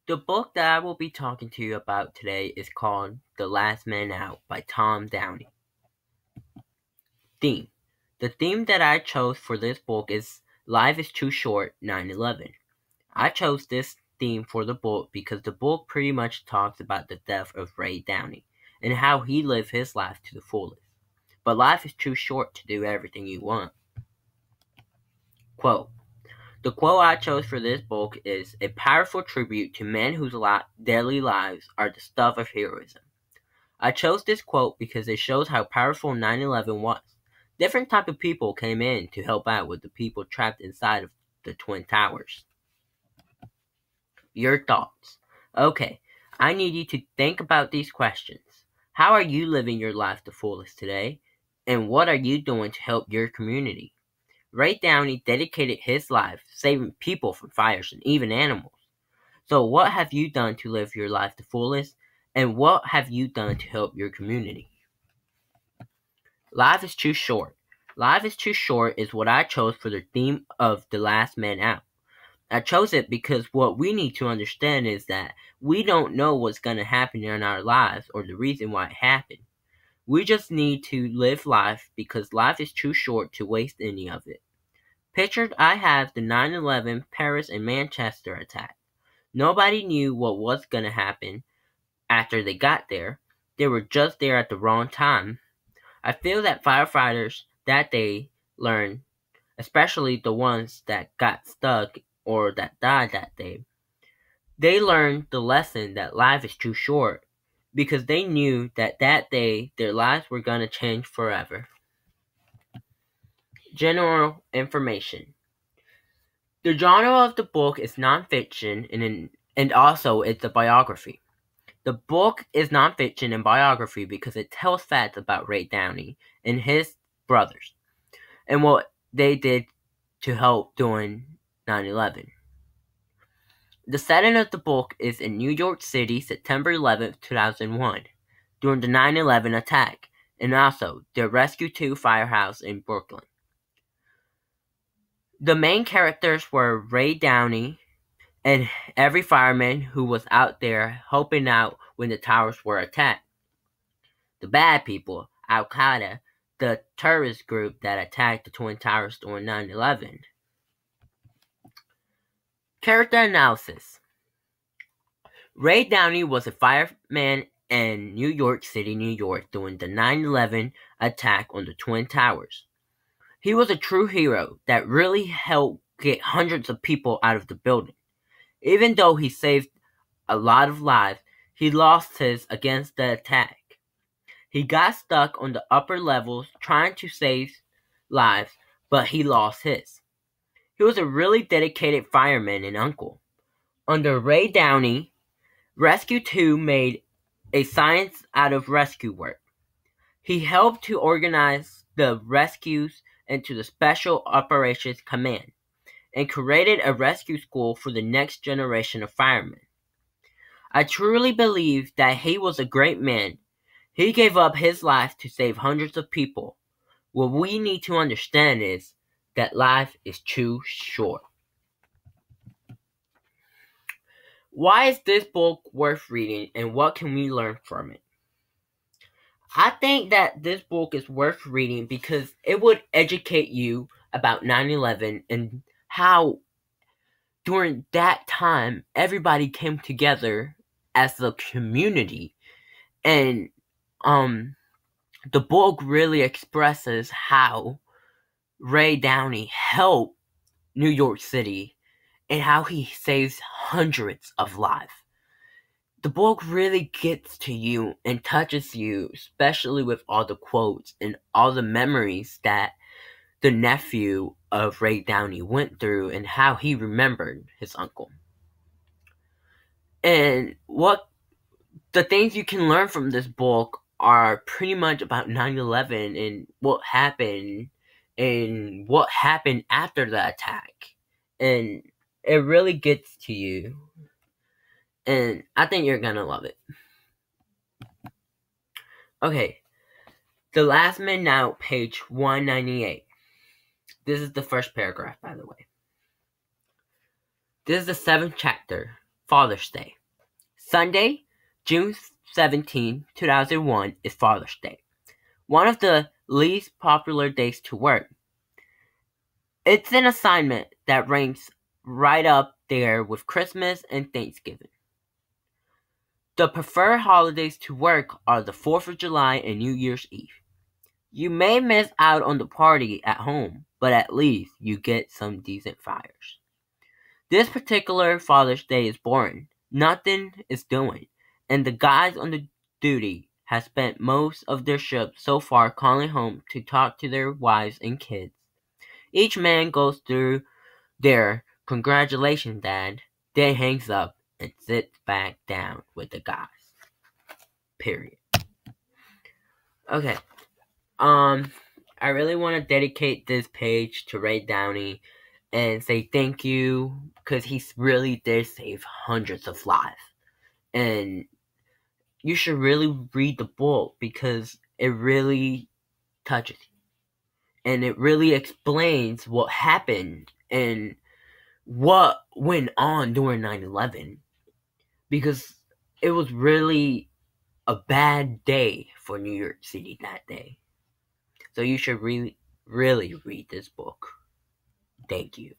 The book that I will be talking to you about today is called The Last Man Out by Tom Downey. Theme. The theme that I chose for this book is Life is Too Short, 9/11. I chose this theme for the book because the book pretty much talks about the death of Ray Downey and how he lived his life to the fullest. But life is too short to do everything you want. Quote. The quote I chose for this book is a powerful tribute to men whose daily lives are the stuff of heroism. I chose this quote because it shows how powerful 9/11 was. Different type of people came in to help out with the people trapped inside of the Twin Towers. Your thoughts. Okay, I need you to think about these questions. How are you living your life the fullest today? And what are you doing to help your community? Ray Downey dedicated his life saving people from fires and even animals. So what have you done to live your life the fullest? And what have you done to help your community? Life is too short. Life is too short is what I chose for the theme of The Last Man Out. I chose it because what we need to understand is that we don't know what's going to happen in our lives or the reason why it happened. We just need to live life because life is too short to waste any of it. Pictured I have the 9/11 Paris and Manchester attack. Nobody knew what was going to happen after they got there. They were just there at the wrong time. I feel that firefighters that day learned, especially the ones that got stuck or that died that day, they learned the lesson that life is too short because they knew that day their lives were going to change forever. General information. The genre of the book is nonfiction and also it's a biography. The book is nonfiction and biography because it tells facts about Ray Downey and his brothers and what they did to help during 9/11. The setting of the book is in New York City, September 11th, 2001, during the 9/11 attack, and also the Rescue 2 firehouse in Brooklyn. The main characters were Ray Downey and every fireman who was out there helping out when the towers were attacked. The bad people, Al-Qaeda, the terrorist group that attacked the Twin Towers during 9/11. Character analysis. Ray Downey was a fireman in New York City, New York during the 9/11 attack on the Twin Towers. He was a true hero that really helped get hundreds of people out of the building. Even though he saved a lot of lives, he lost his against the attack. He got stuck on the upper levels trying to save lives, but he lost his. He was a really dedicated fireman and uncle. Under Ray Downey, Rescue 2 made a science out of rescue work. He helped to organize the rescues into the Special Operations Command and created a rescue school for the next generation of firemen. I truly believe that he was a great man. He gave up his life to save hundreds of people. What we need to understand is that life is too short. Why is this book worth reading and what can we learn from it? I think that this book is worth reading because it would educate you about 9/11 and how during that time everybody came together as a community. And the book really expresses how Ray Downey helped New York City and how he saves hundreds of lives. The book really gets to you and touches you, especially with all the quotes and all the memories that the nephew of Ray Downey went through and how he remembered his uncle. And what the things you can learn from this book are pretty much about 9/11 and what happened after the attack. And it really gets to you. And I think you're gonna love it. Okay. The Last Man Out, page 198. This is the first paragraph, by the way. This is the 7th chapter, Father's Day. Sunday, June 17, 2001 is Father's Day, one of the least popular days to work. It's an assignment that ranks right up there with Christmas and Thanksgiving. The preferred holidays to work are the 4th of July and New Year's Eve. You may miss out on the party at home, but at least you get some decent fires. This particular Father's Day is boring. Nothing is doing, and the guys on the duty have spent most of their shift so far calling home to talk to their wives and kids. Each man goes through their "Congratulations, Dad," then hangs up and sits back down with the guys. Period. Okay. I really want to dedicate this page to Ray Downey and say thank you because he really did save hundreds of lives. And you should really read the book because it really touches you. And it really explains what happened and what went on during 9/11. Because it was really a bad day for New York City that day. So you should really, really read this book. Thank you.